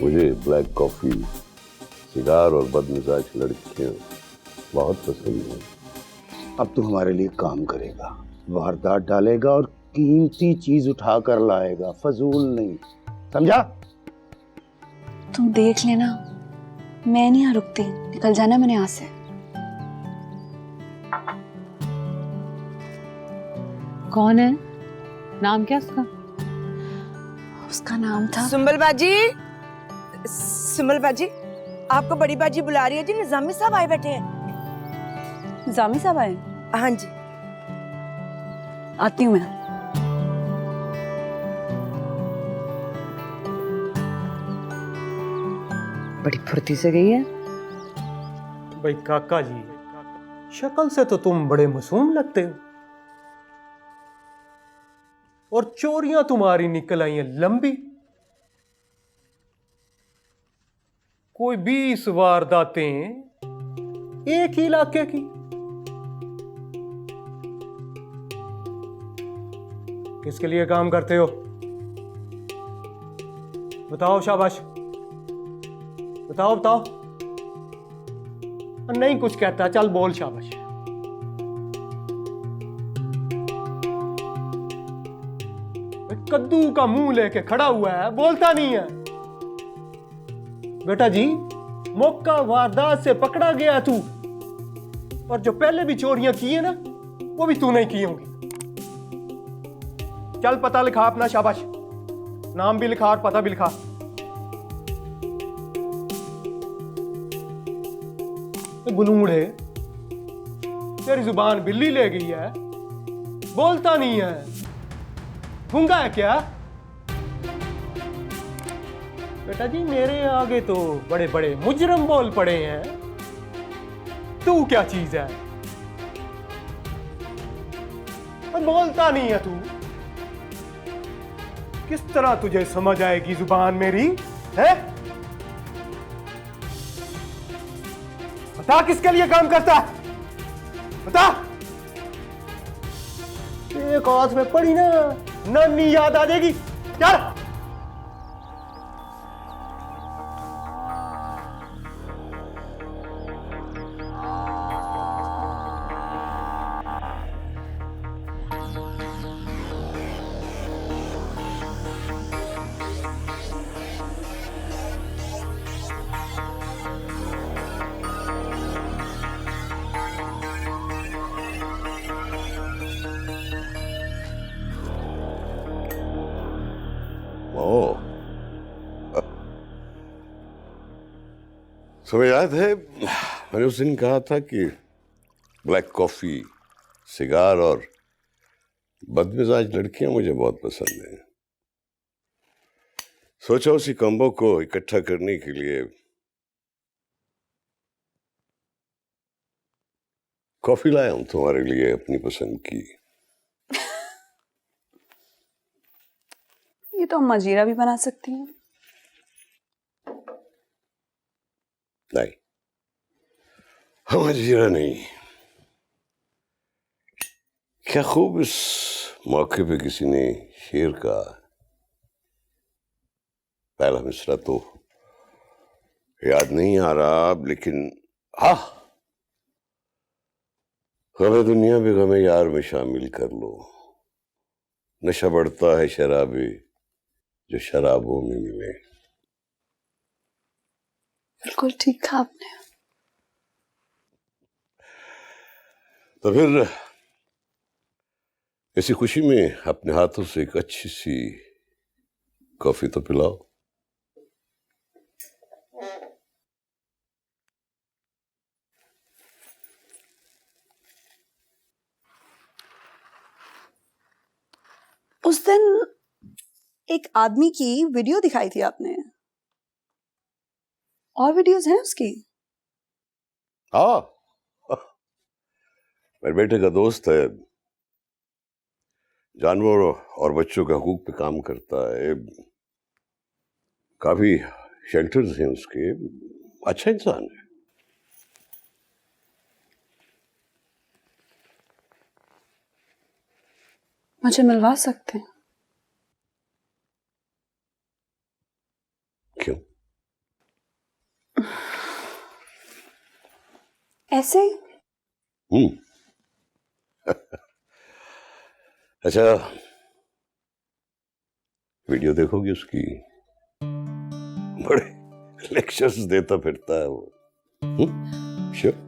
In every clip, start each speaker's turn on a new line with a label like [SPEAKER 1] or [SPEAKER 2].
[SPEAKER 1] मुझे black coffee, cigar और बदमिजाज लड़कियां बहुत पसंद है। अब तो हमारे लिए काम करेगा, वारदात डालेगा और कीमती चीज उठा कर लाएगा, फजूल नहीं, समझा?
[SPEAKER 2] तुम देख लेना, मैं नहीं यहाँ रुकती, निकल जाना मैंने यहाँ से।
[SPEAKER 3] कौन है? नाम क्या उसका?
[SPEAKER 2] उसका नाम था
[SPEAKER 4] सुंबल बाजी। सुंबल बाजी, आपको बड़ी बाजी बुला रही है जी। निजामी साहब आए बैठे हैं।
[SPEAKER 2] निजामी साहब आए?
[SPEAKER 4] हाँ जी।
[SPEAKER 2] आती हूँ मैं।
[SPEAKER 3] बड़ी फुर्ती से गई है।
[SPEAKER 5] भाई काका जी, शक्ल से तो तुम बड़े मासूम लगते हो और चोरियां तुम्हारी निकल आई हैं लंबी। कोई 20 वारदातें एक ही इलाके की। किसके लिए काम करते हो? बताओ, शाबाश बताओ बताओ। नहीं कुछ कहता, चल बोल, शाबाश। कद्दू का मुंह लेके खड़ा हुआ है, बोलता नहीं है। बेटा जी, मौका वारदात से पकड़ा गया तू, और जो पहले भी चोरियां की है ना, वो भी तू नहीं की होंगी। चल पता लिखा अपना, शाबाश। नाम भी लिखा और पता भी लिखा। गुलूंगड़े, तेरी जुबान बिल्ली ले गई है, बोलता नहीं है, गूंगा है क्या? बेटा जी, मेरे आगे तो बड़े बड़े मुजरम बोल पड़े हैं, तू क्या चीज है? पर बोलता नहीं है तू। किस तरह तुझे समझ आएगी जुबान मेरी है? बता किसके लिए काम करता है, बता। एक हाथ में पड़ी ना, नानी याद आ जाएगी। चल।
[SPEAKER 1] ओ, तुम्हें याद है मैंने उस दिन कहा था कि ब्लैक कॉफी, सिगार और बदमिजाज लड़कियां मुझे बहुत पसंद हैं। सोचा उसी कॉम्बो को इकट्ठा करने के लिए कॉफी लाया हूं तुम्हारे लिए, अपनी पसंद की।
[SPEAKER 2] ये तो अम्मा जीरा भी बना सकती हैं।
[SPEAKER 1] नहीं, हम जीरा नहीं। क्या खूब इस मौके पे किसी ने शेर का पहला मिसरा तो याद नहीं आ रहा, लेकिन हाँ, गमे दुनिया भी गमे यार में शामिल कर लो। नशा बढ़ता है शराबी जो शराबों में मिले।
[SPEAKER 2] बिल्कुल ठीक कहा आपने।
[SPEAKER 1] तो फिर इसी खुशी में अपने हाथों से एक अच्छी सी कॉफी तो पिलाओ।
[SPEAKER 2] उस दिन एक आदमी की वीडियो दिखाई थी आपने, और वीडियोस हैं उसकी?
[SPEAKER 1] हाँ, मेरे बेटे का दोस्त है, जानवरों और बच्चों के हकूक पे काम करता है, काफी शेल्टर्स हैं उसके, अच्छा इंसान है।
[SPEAKER 2] मुझे मिलवा सकते हैं?
[SPEAKER 1] क्यों?
[SPEAKER 2] ऐसे?
[SPEAKER 1] अच्छा, वीडियो देखोगी उसकी? बड़े लेक्चर्स देता फिरता है वो। श्योर?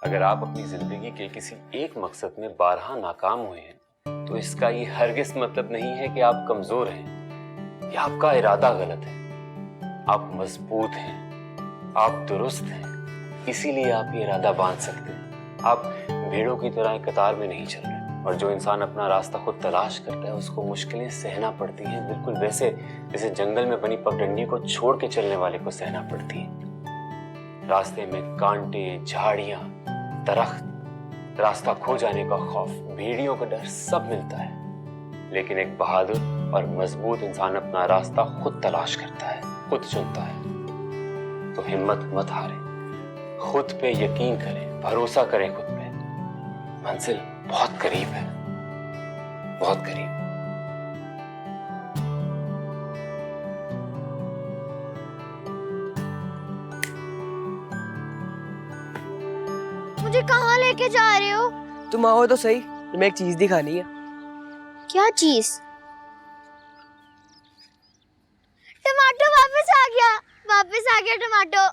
[SPEAKER 6] अगर आप अपनी जिंदगी के किसी एक मकसद में बारहा नाकाम हुए हैं तो इसका ये हरगिज मतलब नहीं है कि आप कमजोर हैं या आपका इरादा गलत है। आप मजबूत हैं, आप दुरुस्त हैं, इसीलिए आप ये इरादा बांध सकते हैं। आप भेड़ों की तरह एक कतार में नहीं चल रहे। और जो इंसान अपना रास्ता खुद तलाश करता है उसको मुश्किलें सहना पड़ती हैं, बिल्कुल वैसे जैसे जंगल में बनी पगडंडी को छोड़ के चलने वाले को सहना पड़ती है। रास्ते में कांटे, झाड़ियां, दरख्त, रास्ता खो जाने का खौफ, भेड़ियों का डर सब मिलता है। लेकिन एक बहादुर और मजबूत इंसान अपना रास्ता खुद तलाश करता है, खुद चुनता है। तो हिम्मत मत हारें, खुद पे यकीन करें, भरोसा करें खुद पे। मंजिल बहुत करीब है, बहुत करीब।
[SPEAKER 7] मुझे कहाँ लेके जा रहे हो?
[SPEAKER 8] तुम आओ तो सही, तुम्हें एक चीज दिखानी है।
[SPEAKER 7] क्या चीज? टमाटो वापस आ गया, वापस आ गया टमाटो।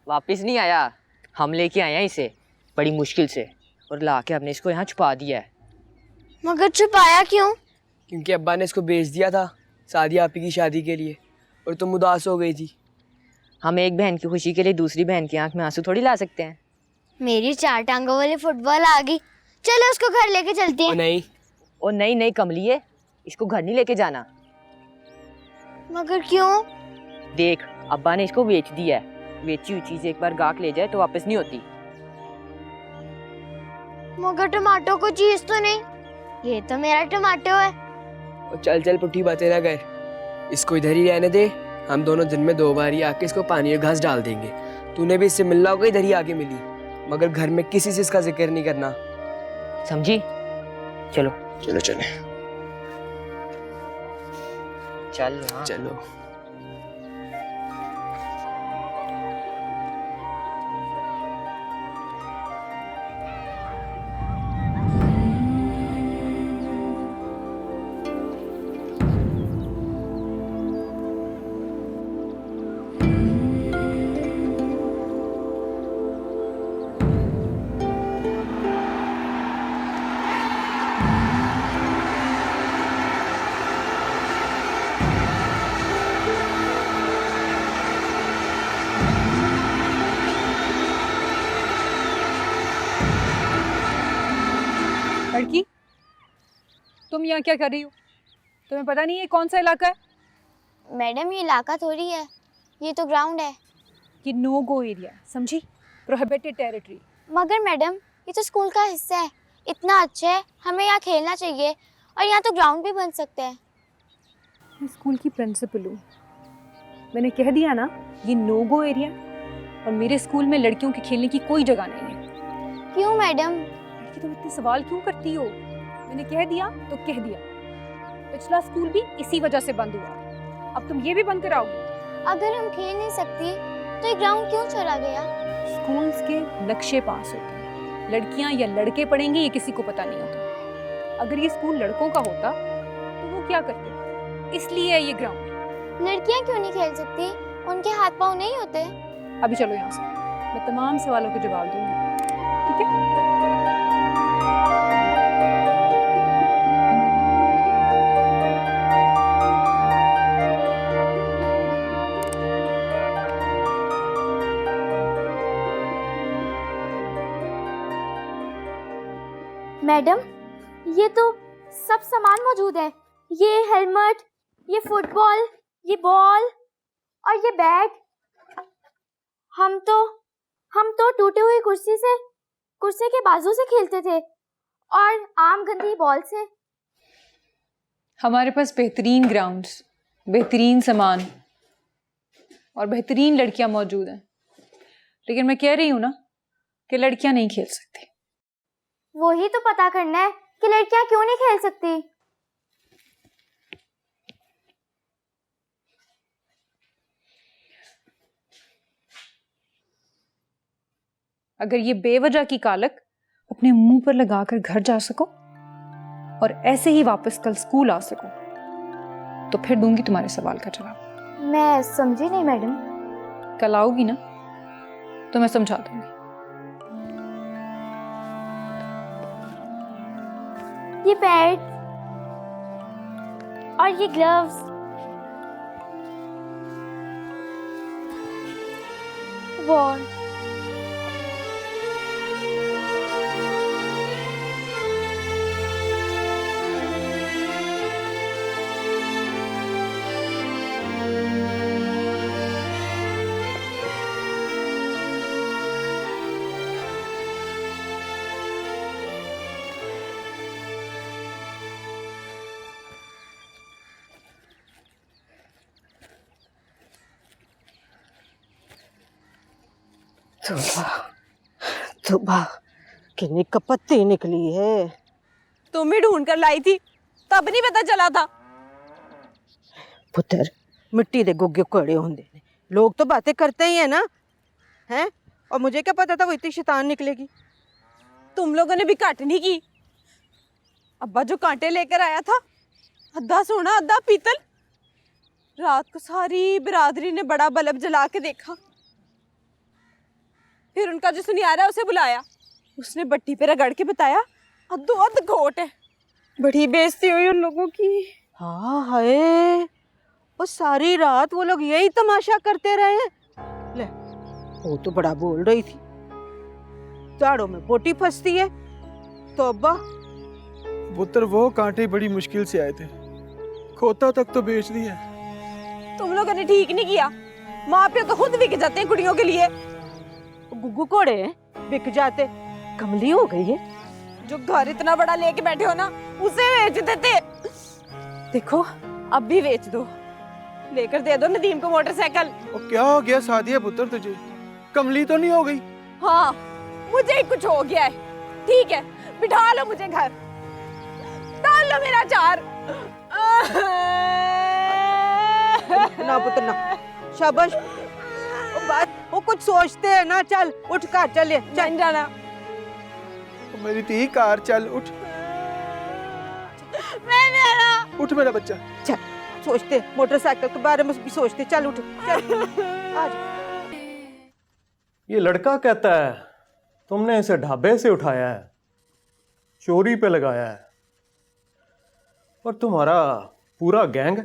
[SPEAKER 3] वापस नहीं आया, हम लेके आए हैं इसे बड़ी मुश्किल से और लाके हमने इसको यहाँ छुपा दिया है।
[SPEAKER 7] मगर छुपाया क्यों?
[SPEAKER 8] क्योंकि अब्बा ने इसको बेच दिया था सादिया आपी की शादी के लिए और तुम उदास हो गई थी।
[SPEAKER 3] हम एक बहन की खुशी के लिए दूसरी बहन की आंख में आंसू थोड़ी ला सकते हैं।
[SPEAKER 7] मेरी 4 टांगों वाली फुटबॉल आ गई, चलो उसको घर लेके चलते
[SPEAKER 8] ओ
[SPEAKER 7] हैं।
[SPEAKER 8] नहीं,
[SPEAKER 3] ओ नहीं नहीं कमलिए, इसको घर नहीं लेके जाना।
[SPEAKER 7] मगर क्यों?
[SPEAKER 3] देख, अब्बा ने इसको बेच दिया है। बेची हुई चीज एक बार गाक ले जाए तो वापस नहीं होती।
[SPEAKER 7] मगर टमाटो को चीज तो नहीं, ये तो मेरा टमाटो है।
[SPEAKER 8] और चल चल पुट्ठी बातें ना कर, इसको इधर ही रहने दे। हम दोनों दिन में 2 बार ही आके इसको पानी और घास डाल देंगे। तूने भी इससे मिलना होगा, इधर ही आके मिली, मगर घर में किसी से इसका जिक्र नहीं करना,
[SPEAKER 3] समझी? चलो
[SPEAKER 1] चले चले।
[SPEAKER 3] चल यहाँ।
[SPEAKER 8] चलो।
[SPEAKER 9] लड़की, तुम यहाँ क्या कर रही हो? तुम्हें पता नहीं है कौन सा इलाका है?
[SPEAKER 7] मैडम ये इलाका थोड़ी है, ये तो ग्राउंड है।
[SPEAKER 9] ये नो गो एरिया, समझी? Prohibited territory.
[SPEAKER 7] मगर मैडम ये तो स्कूल का हिस्सा है, इतना अच्छा है, हमें यहाँ खेलना चाहिए और यहाँ तो ग्राउंड भी बन सकते हैं।
[SPEAKER 9] मैं स्कूल की प्रिंसिपल हूँ, मैंने कह दिया ना ये नो गो एरिया, और मेरे स्कूल में लड़कियों के खेलने की कोई जगह नहीं है।
[SPEAKER 7] क्यों मैडम?
[SPEAKER 9] लड़की, तुम इतने सवाल क्यों करती हो? मैंने कह दिया तो कह दिया। पिछला स्कूल भी इसी वजह से बंद हुआ, अब तुम ये भी बंद कराओगे?
[SPEAKER 7] अगर हम खेल नहीं सकती तो ये ग्राउंड क्यों चला गया?
[SPEAKER 9] स्कूल्स के नक्शे पास होते हैं, लड़कियां या लड़के पढ़ेंगे ये किसी को पता नहीं होता। अगर ये स्कूल लड़कों का होता तो वो क्या करते? इसलिए है ये ग्राउंड।
[SPEAKER 7] लड़कियां क्यों नहीं खेल सकती? उनके हाथ पाँव नहीं होते?
[SPEAKER 9] अभी चलो यहाँ से, मैं तमाम सवालों के जवाब दूंगी, ठीक है?
[SPEAKER 7] मैडम ये तो सब सामान मौजूद है, ये हेलमेट, ये फुटबॉल, ये बॉल और ये बैग। हम तो टूटी हुई कुर्सी के बाजू से खेलते थे और आम गंदी बॉल से।
[SPEAKER 9] हमारे पास बेहतरीन ग्राउंड्स, बेहतरीन सामान और बेहतरीन लड़कियां मौजूद हैं, लेकिन मैं कह रही हूँ ना कि लड़कियां नहीं खेल सकती।
[SPEAKER 7] वही तो पता करना है कि लड़कियां क्यों नहीं खेल सकती।
[SPEAKER 9] अगर ये बेवजह की कालक अपने मुंह पर लगाकर घर जा सको और ऐसे ही वापस कल स्कूल आ सको तो फिर दूंगी तुम्हारे सवाल का जवाब।
[SPEAKER 7] मैं समझी नहीं मैडम।
[SPEAKER 9] कल आओगी ना तो मैं समझा दूंगी।
[SPEAKER 7] ये पैड और ये ग्लव्स, बॉल,
[SPEAKER 10] सुबह कितनी कपत्ती निकली है।
[SPEAKER 4] तुम ही ढूंढ कर लाई थी, तब नहीं पता चला था।
[SPEAKER 10] पुत्र मिट्टी दे गुग्गे कोड़े होंदे ने, लोग तो बातें करते ही है ना, हैं? और मुझे क्या पता था वो इतनी शैतान निकलेगी।
[SPEAKER 4] तुम लोगों ने भी काट नहीं की। अब्बा जो कांटे लेकर आया था, आधा सोना आधा पीतल। रात को सारी बिरादरी ने बड़ा बल्ब जला के देखा। फिर उनका जो सुनियारा उसे बुलाया, उसने बट्टी पे रगड़ के बताया अद्धो अध घोट है। बड़ी बेइज्जती हुई उन लोगों की।
[SPEAKER 10] हाँ हाय, वो सारी रात वो लोग यही तमाशा करते रहे। ले, वो तो बड़ा बोल रही थी, जाड़ों में बोटी फंसती है। तौबा।
[SPEAKER 11] पुत्र वो कांटे बड़ी मुश्किल से आए थे, खोता तक तो बेच दिया।
[SPEAKER 4] तुम लोगों ने ठीक नहीं किया। माँ प्यो तो खुद बिक जाते हैं कुड़ियों के लिए।
[SPEAKER 10] गुग्गू कोड़े बिक जाते, कमली हो गई है।
[SPEAKER 4] जो घर इतना बड़ा लेके बैठे हो ना, उसे बेच देते। देखो अब भी बेच दो, लेकर दे दो नदीम को मोटरसाइकिल।
[SPEAKER 11] और क्या हो गया सादिया पुत्र तुझे, कमली तो नहीं हो गई?
[SPEAKER 4] हाँ मुझे ही कुछ हो गया है। ठीक है बिठा लो मुझे घर, डाल लो मेरा चार।
[SPEAKER 10] ना पुत्र ना, शाबाश। वो कुछ सोचते हैं ना। चल उठ कर चले, चल जाना।
[SPEAKER 11] मेरी ती कार चल उठ। उठ मेरा बच्चा।
[SPEAKER 10] चल सोचते, मोटरसाइकिल के बारे में भी सोचते। चल उठ चल। आज
[SPEAKER 5] ये लड़का कहता है तुमने इसे ढाबे से उठाया है, चोरी पे लगाया है, और तुम्हारा पूरा गैंग।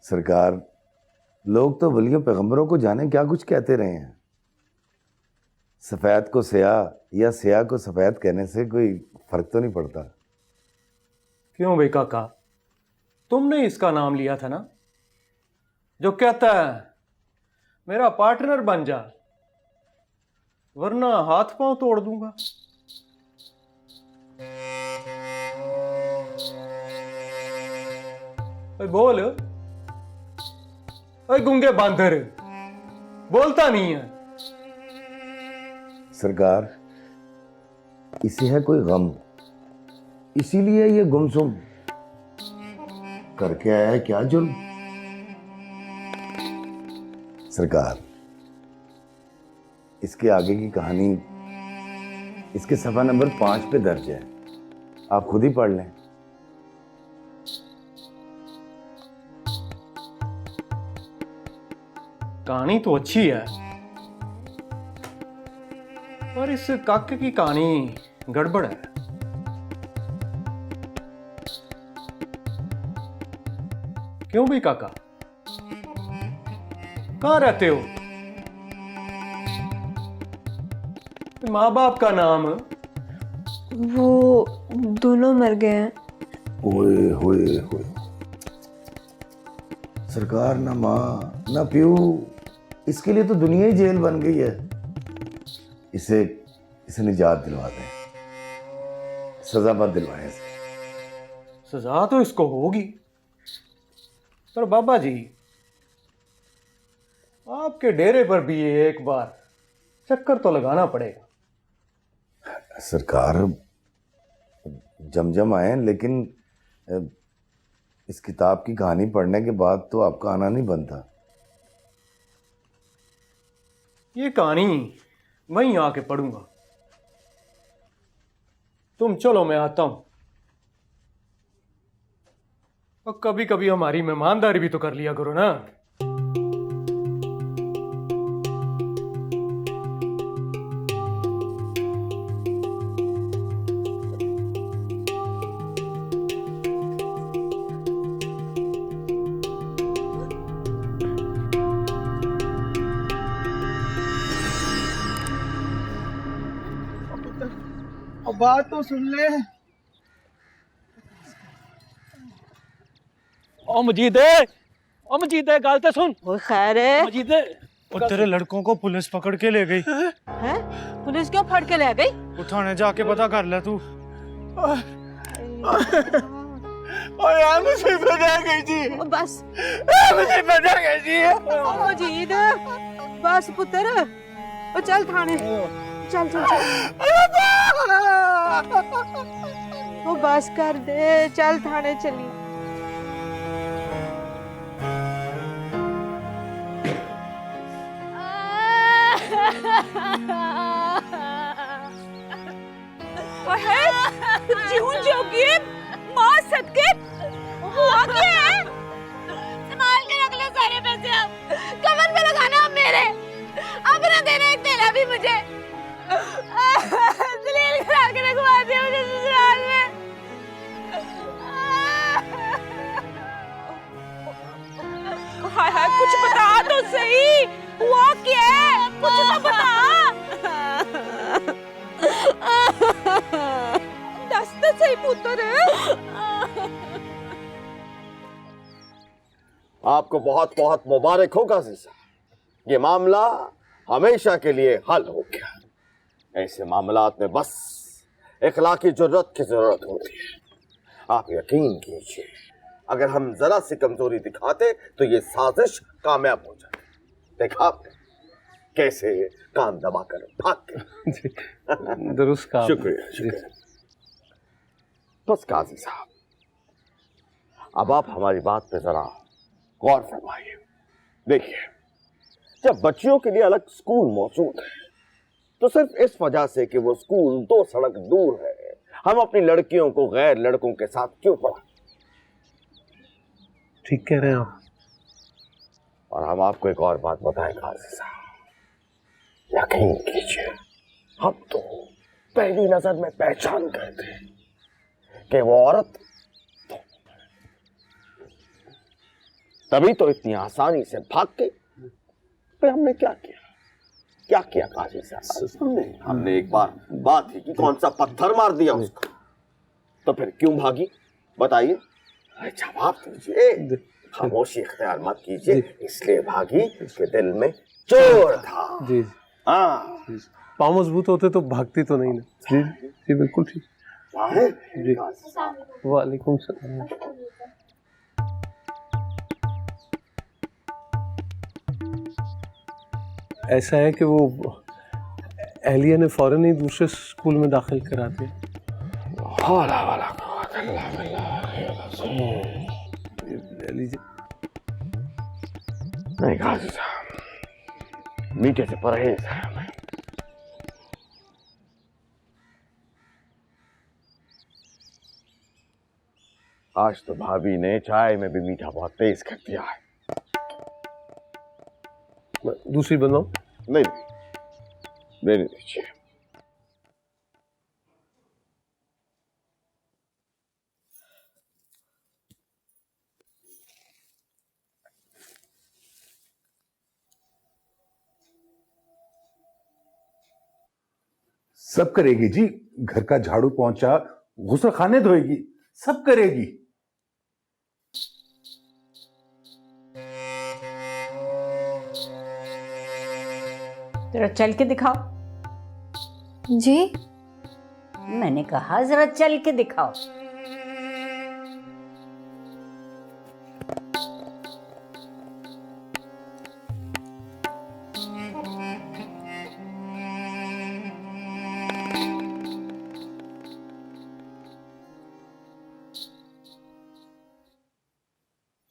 [SPEAKER 1] सरकार, लोग तो वलियों पैगंबरों को जाने क्या कुछ कहते रहे हैं। सफ़ेद को स्याह या स्याह को सफ़ेद कहने से कोई फर्क तो नहीं पड़ता।
[SPEAKER 5] क्यों बे काका, तुमने इसका नाम लिया था ना, जो कहता है मेरा पार्टनर बन जा वरना हाथ पांव तोड़ दूंगा। बोल, ओए गूंगे बांदर, बोलता नहीं है।
[SPEAKER 1] सरकार, इसे है कोई गम, इसीलिए ये गुमसुम करके आया है। क्या जुर्म? सरकार, इसके आगे की कहानी इसके सफा नंबर 5 पे दर्ज है, आप खुद ही पढ़ लें।
[SPEAKER 5] कहानी तो अच्छी है, पर इस काके की कहानी गड़बड़ है। क्यों भी काका, कहां रहते हो? माँ बाप का नाम?
[SPEAKER 2] वो दोनों मर गए हैं।
[SPEAKER 1] ओए होए होए, सरकार, ना माँ ना प्यू, इसके लिए तो दुनिया ही जेल बन गई है। इसे निजात दिलवा दें, सजा मत दिलवाएं इसे।
[SPEAKER 5] सजा तो इसको होगी, पर बाबा जी आपके डेरे पर भी ये एक बार चक्कर तो लगाना पड़ेगा।
[SPEAKER 1] सरकार जमजम आए, लेकिन इस किताब की कहानी पढ़ने के बाद तो आपका आना नहीं बनता।
[SPEAKER 5] ये कहानी वहीं आके पढ़ूंगा। तुम चलो, मैं आता हूं। और कभी कभी हमारी मेहमानदारी भी तो कर लिया करो ना।
[SPEAKER 11] अब बात तो सुन ले।
[SPEAKER 5] ओ मजीद है गल तो सुन।
[SPEAKER 10] वो खैर है?
[SPEAKER 5] मजीद और तेरे लड़कों को पुलिस पकड़ के ले गई
[SPEAKER 10] हैं? पुलिस क्यों फड़ के ले गई?
[SPEAKER 5] वो थाने जाके पता कर ले तू।
[SPEAKER 11] और यार मुझे बता गई थी।
[SPEAKER 10] बस
[SPEAKER 11] मुझे बता गई थी।
[SPEAKER 10] मजीद, बस पुत्र, ओ चल थाने, चल चल चल। वो बस कर दे, चल थाने चली।
[SPEAKER 4] जीवन जोगी माँ सदके हुआ क्या है?
[SPEAKER 7] संभाल के रख लो सारे पैसे। अब कमर पे लगाना अब मेरे, अब ना देना एक तेला भी मुझे। जलील करा के रखवा दिया मुझे ससुराल में।
[SPEAKER 4] हाय हाय, कुछ बता तो सही, हुआ क्या है? कुछ तो बता। दस तो सही पुत्र।
[SPEAKER 1] आपको बहुत बहुत मुबारक हो काजी साहब, ये मामला हमेशा के लिए हल हो गया। ऐसे मामलात में बस इखलाकी जुर्रत की जरूरत होती है। आप यकीन कीजिए, अगर हम जरा सी कमजोरी दिखाते तो ये साजिश कामयाब हो जाती। देखा आपने कैसे कान दबाकर भाग गए।
[SPEAKER 5] दुरुस्त कहा।
[SPEAKER 1] शुक्रिया शुक्रिया। बस काजी साहब, अब आप हमारी बात पे जरा गौर फरमाइए। देखिए, जब बच्चियों के लिए अलग स्कूल मौजूद है तो सिर्फ इस वजह से कि वो स्कूल 2 सड़क दूर है, हम अपनी लड़कियों को गैर लड़कों के साथ क्यों पढ़ाएं?
[SPEAKER 5] ठीक कह रहे हो।
[SPEAKER 1] और हम आपको एक और बात बताएं काजी साहब, यकीन कीजिए, हम तो पहली नजर में पहचान गए थे कि वो औरत, तभी तो इतनी आसानी से भाग गई। फिर हमने क्या किया काजी साहब? हमने एक बार बात ही की, कौन सा पत्थर मार दिया उसको। तो फिर क्यों भागी बताइए? जवाब दीजिए। खामोशी इख्तियार मत कीजिए। इसलिए भागी कि दिल में चोर था।
[SPEAKER 5] जी
[SPEAKER 1] हाँ,
[SPEAKER 5] पाँव मजबूत होते तो भागती तो नहीं ना। जी जी बिल्कुल ठीक। जी वालेकुम सलाम। ऐसा है कि वो एहलिया ने फौरन ही दूसरे स्कूल में दाखिल करा दिया।
[SPEAKER 1] नहीं काजी साहब, मीठे से परहेज है हमें। आज तो भाभी ने चाय में भी मीठा बहुत तेज कर दिया है।
[SPEAKER 5] दूसरी बनाओ।
[SPEAKER 1] नहीं, देने दीजिए।
[SPEAKER 12] सब करेगी जी, घर का झाड़ू पोंछा, गुस्सा खाने धोएगी, सब करेगी।
[SPEAKER 10] जरा चल के दिखाओ।
[SPEAKER 2] जी
[SPEAKER 10] मैंने कहा जरा चल के दिखाओ।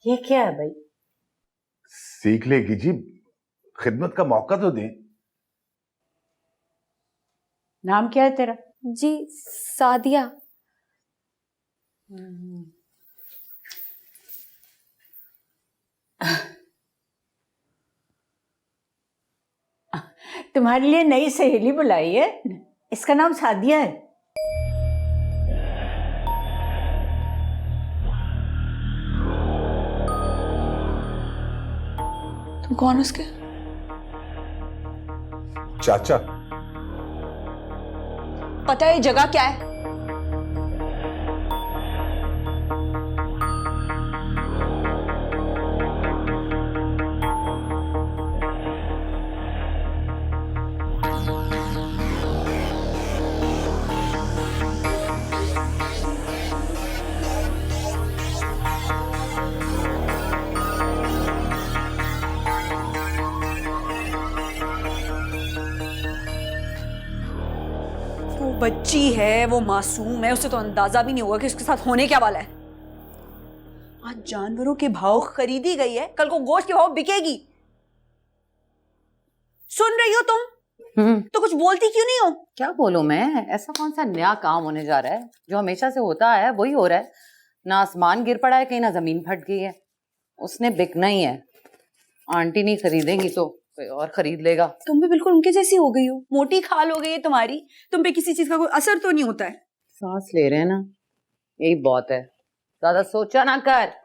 [SPEAKER 10] ये क्या है भाई?
[SPEAKER 12] सीख लेगी जी, खिदमत का मौका तो दें।
[SPEAKER 10] नाम क्या है तेरा?
[SPEAKER 7] जी सादिया।
[SPEAKER 10] तुम्हारे लिए नई सहेली बुलाई है, इसका नाम सादिया है।
[SPEAKER 2] तुम कौन हो उसके?
[SPEAKER 12] चाचा।
[SPEAKER 2] पता है ये जगह क्या है? वो बच्ची है, वो मासूम है, उसे तो अंदाजा भी नहीं होगा कि उसके साथ होने क्या वाला है। आज जानवरों के भाव खरीदी गई है, कल को गोश्त के भाव बिकेगी। सुन रही हो तुम? तो कुछ बोलती क्यों नहीं हो?
[SPEAKER 13] क्या बोलूं मैं? ऐसा कौन सा नया काम होने जा रहा है? जो हमेशा से होता है वही हो रहा है। ना आसमान गिर पड़ा है कहीं, ना जमीन फट गई है। उसने बिकना ही है। आंटी नहीं खरीदेंगी तो कोई और खरीद लेगा।
[SPEAKER 2] तुम भी बिल्कुल उनके जैसी हो गई हो, मोटी खाल हो गई है तुम्हारी। तुम पे किसी चीज का कोई असर तो नहीं होता है।
[SPEAKER 13] सांस ले रहे हैं ना, यही बहुत है। ज्यादा सोचा ना कर।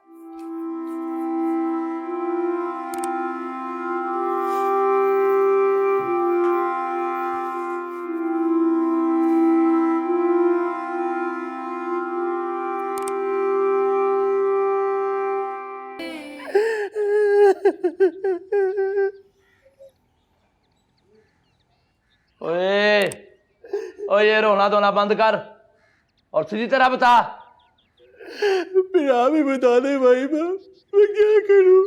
[SPEAKER 14] ओए, ये रोना धोना बंद कर और सीधी तरह बता।
[SPEAKER 11] मेरा भी बता दे भाई, मैं क्या करूं?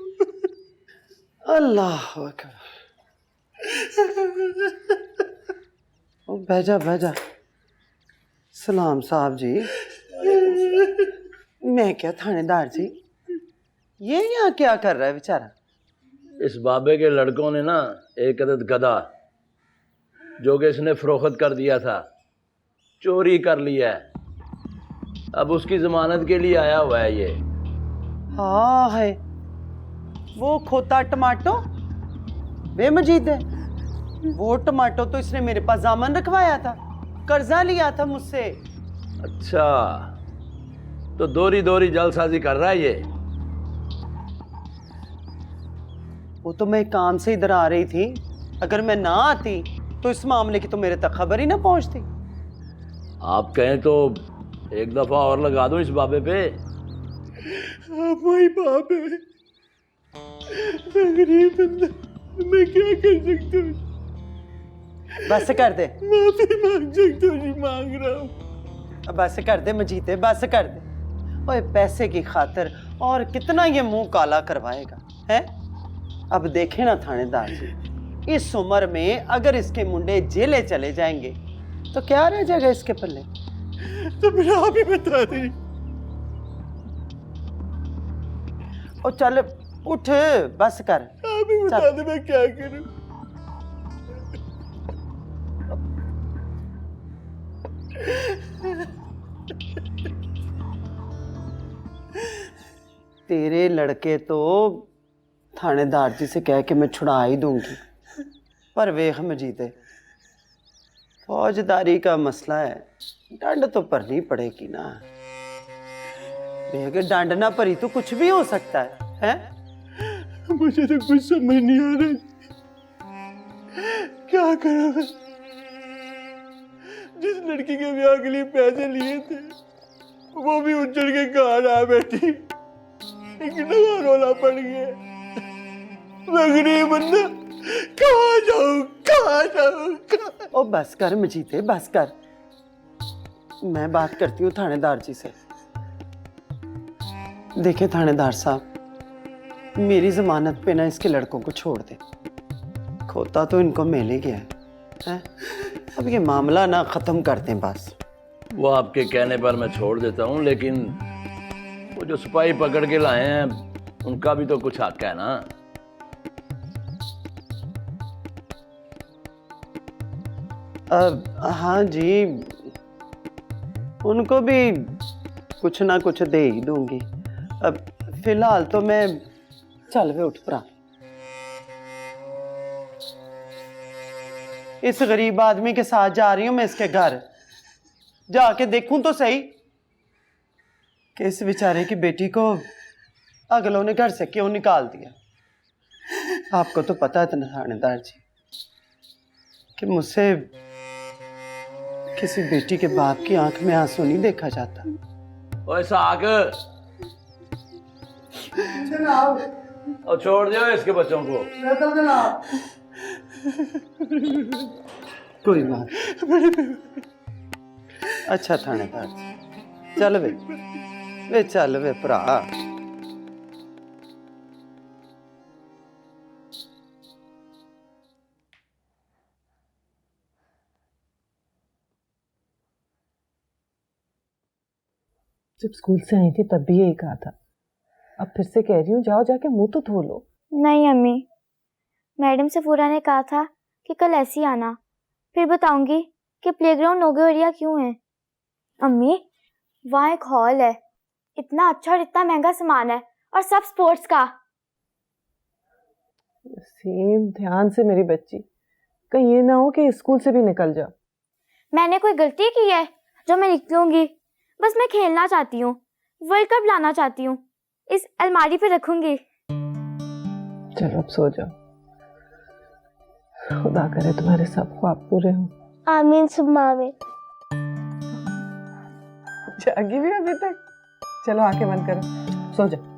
[SPEAKER 8] अल्लाह अकबर। भेजा भेजा। सलाम साहब जी। मैं क्या थानेदार जी, ये यहाँ क्या कर रहा है बेचारा?
[SPEAKER 14] इस बाबे के लड़कों ने ना एक अदद गधा जो कि इसने फरोख्त कर दिया था, चोरी कर लिया है। अब उसकी जमानत के लिए आया हुआ है ये।
[SPEAKER 8] हाँ है वो खोता टमाटो बेमजीद है। वो टमाटो तो इसने मेरे पास जामन रखवाया था, कर्जा लिया था मुझसे।
[SPEAKER 14] अच्छा, तो दोरी दोरी जलसाजी कर रहा है ये।
[SPEAKER 8] वो तो मैं काम से इधर आ रही थी, अगर मैं ना आती तो इस मामले की तो मेरे तक खबर ही ना पहुंचती।
[SPEAKER 14] आप कहें तो एक दफा और लगा दो इस बाबे पे।
[SPEAKER 11] आप वही बाप है, मैं गरीब बंदा, मैं क्या कर सकता हूँ?
[SPEAKER 8] बस कर दे।
[SPEAKER 11] माफी मांग सकता हूँ जी, मांग रहा हूँ।
[SPEAKER 8] बस कर दे मजीते, बस कर दे। ओए पैसे की खातिर और कितना ये मुंह काला करवाएगा है? अब देखे ना थानेदार जी, इस उम्र में अगर इसके मुंडे जेले चले जाएंगे तो क्या रह जाएगा इसके पल्ले?
[SPEAKER 11] तो फिर आप ही बता दी।
[SPEAKER 8] ओ चल उठ, बस कर।
[SPEAKER 11] आप ही बता दे मैं क्या करूं।
[SPEAKER 8] तेरे लड़के तो थानेदार जी से कह के मैं छुड़ा ही दूंगी, पर वेख मजीदे, फौजदारी का मसला है, डंड तो भरनी पड़ेगी ना। अगर डंड ना भरी तो कुछ भी हो सकता है?
[SPEAKER 11] मुझे तो कुछ समझ नहीं आ रहा, क्या करूं मैं? जिस लड़की के ब्याह के लिए पैसे लिए थे वो भी उजड़ के घर आ बैठी, इतना रोला पड़ गया। मैं गरीब बंदा, कहाँ जाऊं, कहाँ जाऊं?
[SPEAKER 8] ओ बस कर मजीते, बस कर। मैं बात करती हूँ थानेदार जी से। देखे थानेदार साहब, मेरी जमानत पे ना इसके लड़कों को छोड़ दे। खोता तो इनको मिल ही गया है? अब ये मामला ना खत्म करते हैं बस।
[SPEAKER 14] वो आपके कहने पर मैं छोड़ देता हूँ, लेकिन वो जो सिपाही पकड़ के लाए हैं उनका भी तो कुछ हक है ना।
[SPEAKER 11] हाँ जी, उनको भी कुछ ना कुछ दे ही दूंगी। अब फिलहाल तो मैं चल वे उठ पड़ा। इस गरीब आदमी के साथ जा रही हूं मैं इसके घर, जाके देखूं तो सही कि इस बेचारे की बेटी को अगलों ने घर से क्यों निकाल दिया। आपको तो पता है थानेदार जी कि मुझसे किसी बेटी के बाप की आंख में आंसू नहीं देखा जाता।
[SPEAKER 14] ओए साग, और छोड़ दो इसके बच्चों को।
[SPEAKER 11] कोई बात। अच्छा थानेदार जी, चल वे चल वे भरा।
[SPEAKER 10] जब स्कूल से आई थी तब भी यही कहा था, अब फिर से कह रही हूँ जाओ जाके मुंह तो धो लो।
[SPEAKER 7] नहीं अम्मी, मैडम सफूरा ने कहा था कि कल ऐसे ही आना, फिर बताऊंगी कि प्लेग्राउंड नो गो एरिया क्यों है। अम्मी वहाँ एक हॉल है, इतना अच्छा और इतना महंगा सामान है और सब स्पोर्ट्स का।
[SPEAKER 10] सेम ध्यान से मेरी बच्ची, कहीं ये ना हो कि स्कूल से भी निकल जा।
[SPEAKER 7] मैंने कोई गलती की है जो मैं निकलूंगी? बस मैं खेलना चाहती हूँ, वर्ल्ड कप लाना चाहती हूँ, इस अलमारी पे रखूंगी।
[SPEAKER 10] चलो अब सो जाओ, खुदा करे तुम्हारे सब ख्वाब पूरे हो।
[SPEAKER 7] आमीन सुम्मा आमीन।
[SPEAKER 10] जागी भी अभी तक? चलो आंखें बंद करो, सो जाओ।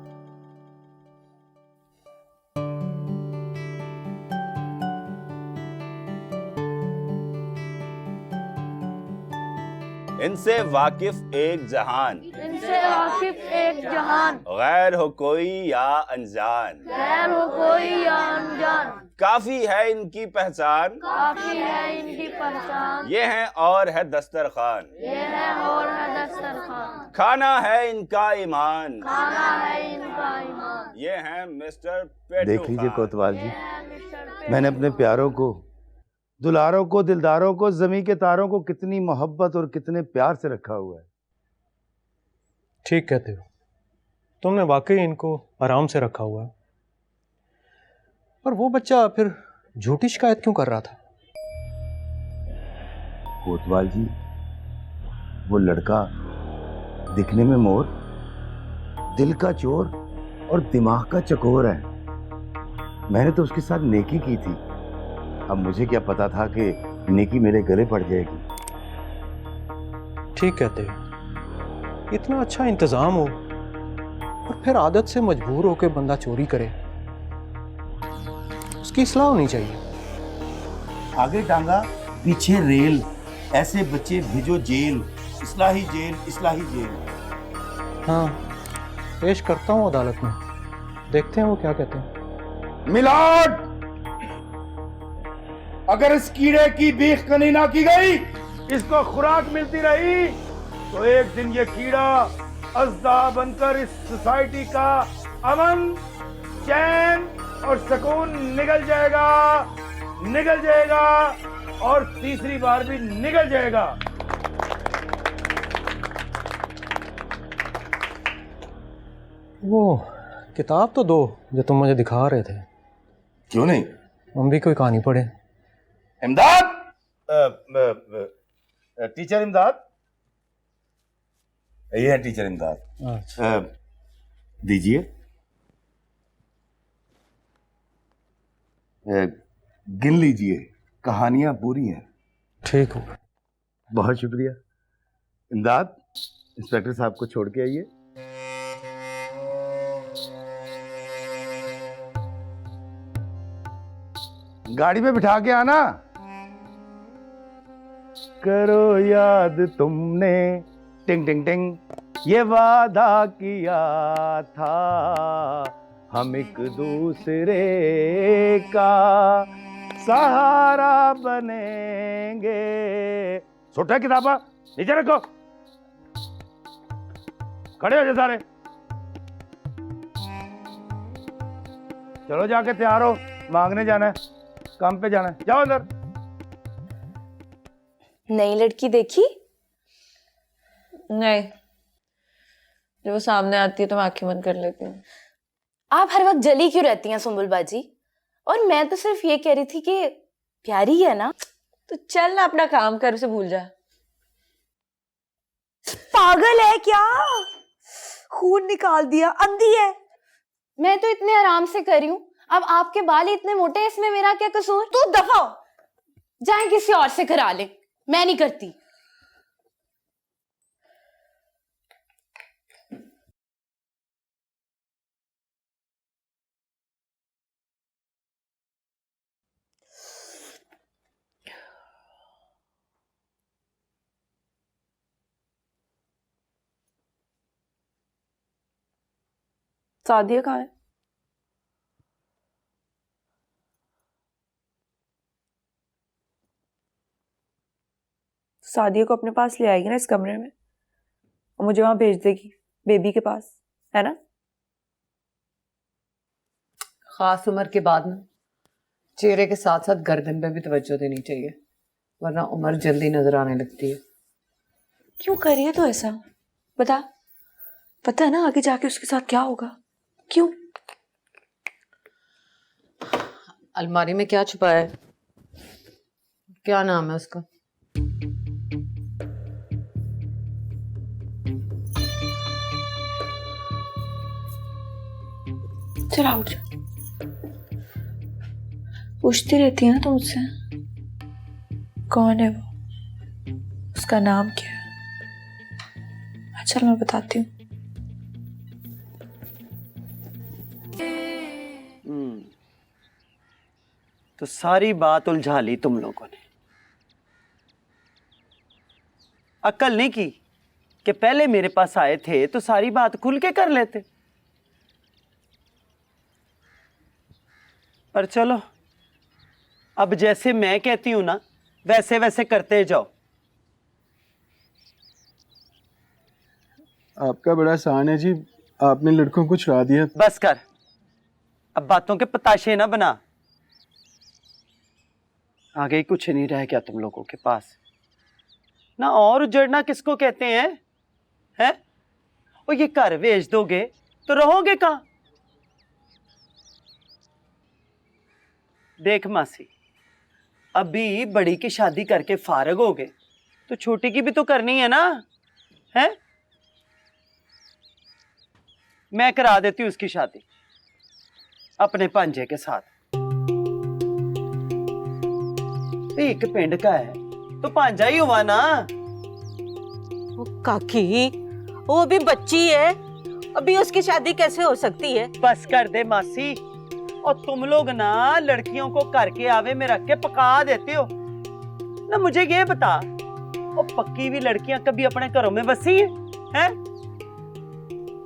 [SPEAKER 1] इनसे वाकिफ एक जहान,
[SPEAKER 7] इनसे वाकिफ एक जहान,
[SPEAKER 1] गैर हो कोई या अनजान,
[SPEAKER 7] गैर हो कोई या अनजान,
[SPEAKER 1] काफी है इनकी पहचान,
[SPEAKER 7] काफी है इनकी पहचान,
[SPEAKER 1] ये है और है दस्तरखान,
[SPEAKER 7] ये है और है दस्तरखान,
[SPEAKER 1] खाना है इनका ईमान,
[SPEAKER 7] खाना है इनका ईमान,
[SPEAKER 1] ये है मिस्टर पेटू।
[SPEAKER 15] देख लीजिए कोतवाल जी,
[SPEAKER 7] मिस्टर
[SPEAKER 15] मैंने अपने प्यारों को, दुलारों को, दिलदारों को, जमी के तारों को कितनी मोहब्बत और कितने प्यार से रखा हुआ है।
[SPEAKER 5] ठीक कहते हो, तुमने वाकई इनको आराम से रखा हुआ है। पर वो बच्चा फिर झूठी शिकायत क्यों कर रहा था?
[SPEAKER 15] कोतवाल जी, वो लड़का दिखने में मोर, दिल का चोर और दिमाग का चकोर है। मैंने तो उसके साथ नेकी की थी, अब मुझे क्या पता था कि नेकी मेरे गले पड़ जाएगी।
[SPEAKER 5] ठीक कहते हो, इतना अच्छा इंतजाम हो और फिर आदत से मजबूर होकर बंदा चोरी करे, उसकी इस्लाह होनी चाहिए।
[SPEAKER 15] आगे टांगा पीछे रेल, ऐसे बच्चे भेजो जेल, इस्लाही जेल, इस्लाही जेल।
[SPEAKER 5] हाँ, पेश करता हूँ अदालत में, देखते हैं वो क्या कहते हैं।
[SPEAKER 15] मिलाद, अगर इस कीड़े की बीख कनी ना की गई, इसको खुराक मिलती रही, तो एक दिन ये कीड़ा अज़्दा बनकर इस सोसाइटी का अमन, चैन और सुकून निगल जाएगा और तीसरी बार भी निगल जाएगा।
[SPEAKER 5] वो किताब तो दो जो तुम मुझे दिखा रहे थे।
[SPEAKER 15] क्यों नहीं?
[SPEAKER 5] हम भी कोई कहानी पढ़े।
[SPEAKER 15] इमदाद, टीचर इमदाद, ये है टीचर इमदाद।
[SPEAKER 5] अच्छा।
[SPEAKER 15] दीजिए। गिन लीजिए, कहानियां पूरी हैं।
[SPEAKER 5] ठीक हो।
[SPEAKER 15] बहुत शुक्रिया। इमदाद, इंस्पेक्टर साहब को छोड़ के आइए। गाड़ी में बिठा के आना। करो याद तुमने, टिंग टिंग टिंग, ये वादा किया था, हम एक दूसरे का सहारा बनेंगे। छोटा किताबा नीचे रखो, खड़े हो जाए सारे। चलो जाके तैयार हो, मांगने जाना है, काम पे जाना है, जाओ अंदर।
[SPEAKER 16] नई लड़की देखी?
[SPEAKER 17] नहीं, जब वो सामने आती है तो मैं आंखें बंद कर लेती हूँ।
[SPEAKER 16] आप हर वक्त जली क्यों रहती हैं सुंबुल बाजी? और मैं तो सिर्फ ये कह रही थी कि प्यारी है ना।
[SPEAKER 17] तो चल ना अपना काम कर, उसे भूल जा।
[SPEAKER 16] पागल है क्या? खून निकाल दिया, अंधी है। मैं तो इतने आराम से कर रही हूँ, अब आपके बाल ही इतने मोटे हैं, इसमें मेरा क्या कसूर? तू दफा हो, जाए किसी और से करा ले, मैं नहीं करती।
[SPEAKER 17] सादिया कहाँ है? सादिया को अपने पास ले आएगी ना इस कमरे में, और मुझे वहां भेज देगी बेबी के पास, है ना?
[SPEAKER 13] खास उम्र के बाद ना चेहरे के साथ साथ गर्दन पे भी तवज्जो देनी चाहिए, वरना उम्र जल्दी नजर आने लगती है।
[SPEAKER 17] क्यों कर रही है तो ऐसा? बता, पता है ना आगे जाके उसके साथ क्या होगा? क्यों?
[SPEAKER 13] अलमारी में क्या छुपा है? क्या नाम है उसका?
[SPEAKER 17] चला उठ जा। पूछती रहती है ना तुम मुझसे कौन है वो, उसका नाम क्या है? अच्छा मैं बताती हूँ।
[SPEAKER 11] तो सारी बात उलझा ली तुम लोगों ने। अक्ल नहीं की कि पहले मेरे पास आए थे तो सारी बात खुल के कर लेते। पर चलो, अब जैसे मैं कहती हूं ना वैसे वैसे करते जाओ।
[SPEAKER 18] आपका बड़ा एहसान है जी, आपने लड़कों को छुड़ा दिया।
[SPEAKER 11] बस कर, अब बातों के पताशे ना बना। आगे ही कुछ नहीं रह गया तुम लोगों के पास ना। और उजड़ना किसको कहते हैं? हैं? और ये घर भेज दोगे तो रहोगे कहाँ? देख मासी, अभी बड़ी की शादी करके फारग हो गए तो छोटी की भी तो करनी है ना, है? मैं करा देती हूँ उसकी शादी अपने भांजे के साथ। एक पिंड का है तो भांजा ही हुआ ना।
[SPEAKER 10] काकी, वो भी बच्ची है, अभी उसकी शादी कैसे हो सकती है?
[SPEAKER 11] बस कर दे मासी। और तुम लोग ना लड़कियों को घर के आवे में रख के पका देते हो ना। मुझे ये बता, वो पक्की हुई लड़कियां कभी अपने घरों में बसी हैं?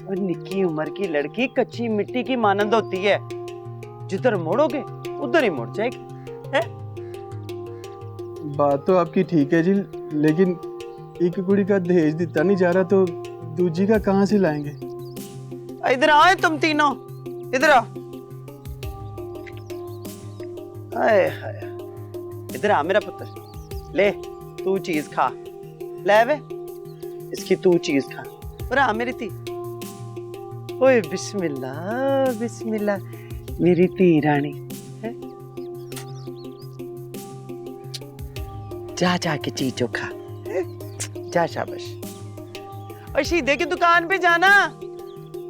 [SPEAKER 11] और निक्की उम्र की लड़की कच्ची मिट्टी की मानंद होती है, जिधर मोड़ोगे उधर ही मुड़ जाएगी, है?
[SPEAKER 18] बात तो आपकी ठीक है जी, लेकिन एक कुड़ी का दहेज दिता नहीं जा रहा तो दूजी का कहाँ से लाएंगे?
[SPEAKER 11] इधर आओ तुम तीनों, इधर आओ। हाय हाय, इधर आ मेरा पुत्र, ले तू चीज खा। ले वे, इसकी तू चीज खा। और आ मेरी ती। ओए बिस्मिल्लाह बिस्मिल्लाह, मेरी ती रानी है? जा जा के चीजों खा, जा शाबाश। और शीदे की दुकान पे जाना,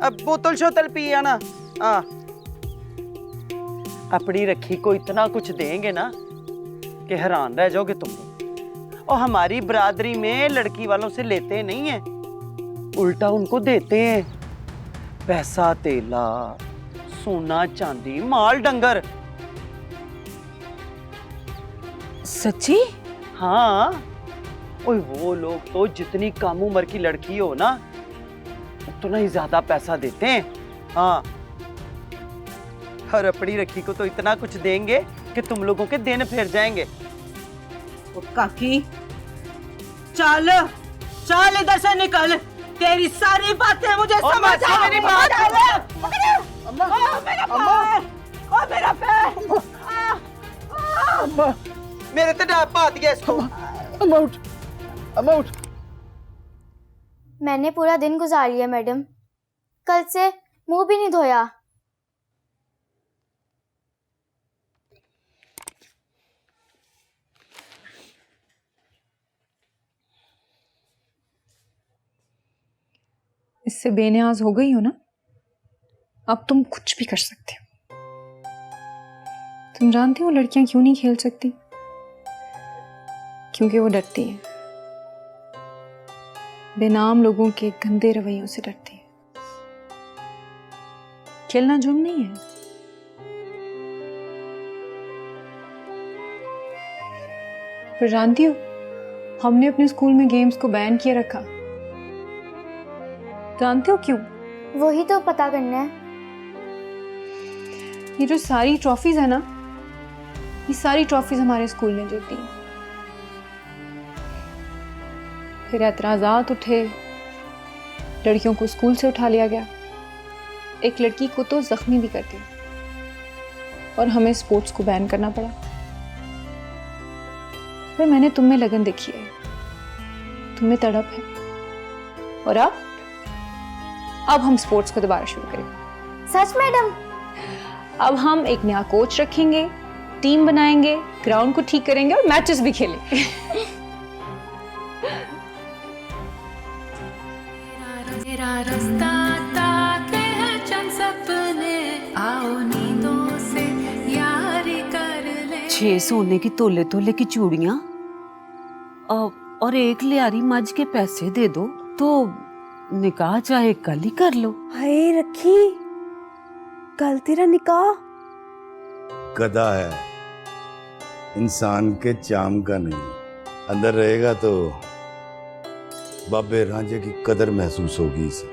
[SPEAKER 11] अब बोतल शोतल पी आना। अपनी रखी को इतना कुछ देंगे ना कि हैरान रह जाओगे तुम लोग। और हमारी बरादरी में लड़की वालों से लेते नहीं है, उल्टा उनको देते हैं पैसा, तेला, सोना, चांदी, माल, डंगर।
[SPEAKER 17] सच्ची?
[SPEAKER 11] हाँ, ओए वो लोग तो जितनी कम उम्र की लड़की हो ना उतना ही ज्यादा पैसा देते हैं। हाँ, और अपनी रखी को तो इतना कुछ देंगे कि तुम लोगों के दिन फिर जाएंगे।
[SPEAKER 10] ओ काकी, चल चल इधर से निकल, तेरी सारी बातें मुझे समझ आ रही।
[SPEAKER 11] अम्मा,
[SPEAKER 10] पा दिया इसको।
[SPEAKER 18] I'm out।
[SPEAKER 7] मैंने पूरा दिन गुजार लिया मैडम, कल से मुंह भी नहीं धोया।
[SPEAKER 9] इससे बेनियाज हो गई हो ना, अब तुम कुछ भी कर सकते हो। तुम जानती हो लड़कियां क्यों नहीं खेल सकती? क्योंकि वो डरती हैं, बेनाम लोगों के गंदे रवैयों से डरती हैं। खेलना जुर्म नहीं है। पर जानती हो, हमने अपने स्कूल में गेम्स को बैन किए रखा। जानते हो क्यों?
[SPEAKER 7] वही तो पता करना है।
[SPEAKER 9] ये जो सारी ट्रॉफीज है ना, ये सारी ट्रॉफीज हमारे स्कूल ने जीती हैं। फिर एतराज़ात उठे, लड़कियों को स्कूल से उठा लिया गया, एक लड़की को तो जख्मी भी कर दिया, और हमें स्पोर्ट्स को बैन करना पड़ा। फिर मैंने तुम में लगन देखी है, तुम में तड़प है, और अब हम स्पोर्ट्स को दोबारा शुरू करेंगे।
[SPEAKER 7] सच मैडम?
[SPEAKER 9] अब हम एक नया कोच रखेंगे, टीम बनाएंगे, ग्राउंड को ठीक करेंगे और मैचेस भी खेलेंगे।
[SPEAKER 19] तेरा रास्ता ताके हैं चंद सपने, आओ नींदों से यारी कर ले।
[SPEAKER 20] 6 सोने की तोले तोले की चूड़ियां और 1 लियारी मज के पैसे दे दो तो निकाह चाहे कल ही कर लो।
[SPEAKER 10] हाय रखी, कल तेरा निकाह?
[SPEAKER 15] गधा है, इंसान के चाम का नहीं। अंदर रहेगा तो बाबे रांझे की कदर महसूस होगी इसे।